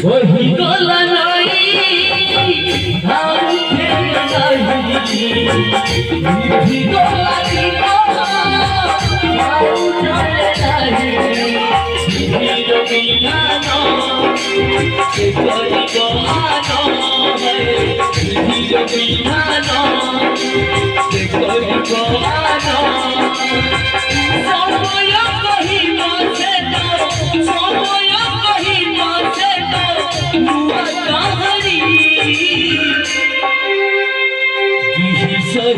वही गला नहीं धाम खेल नहीं वही गला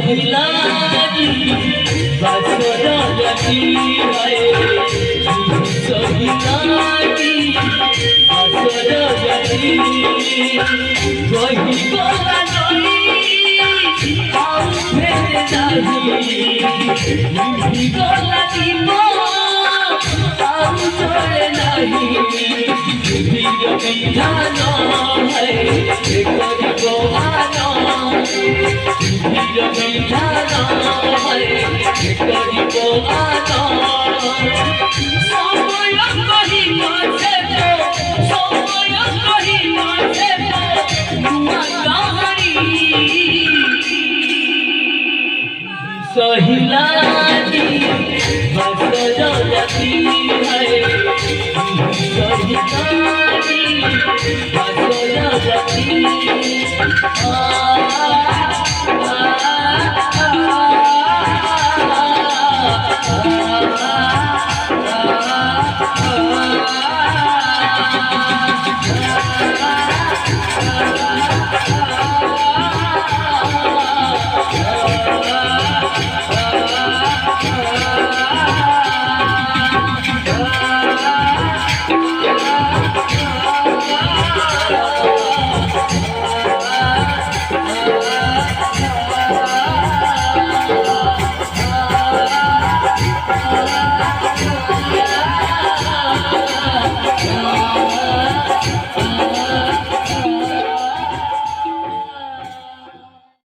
सहिलानी बसरती है सहिलानी बसरती वही गला नहीं आउ फेर नहीं वही गला दीपो आउ चले नहीं धीर विधान है करिबो आना सहिलानी बसरती है सहिलानी बसरती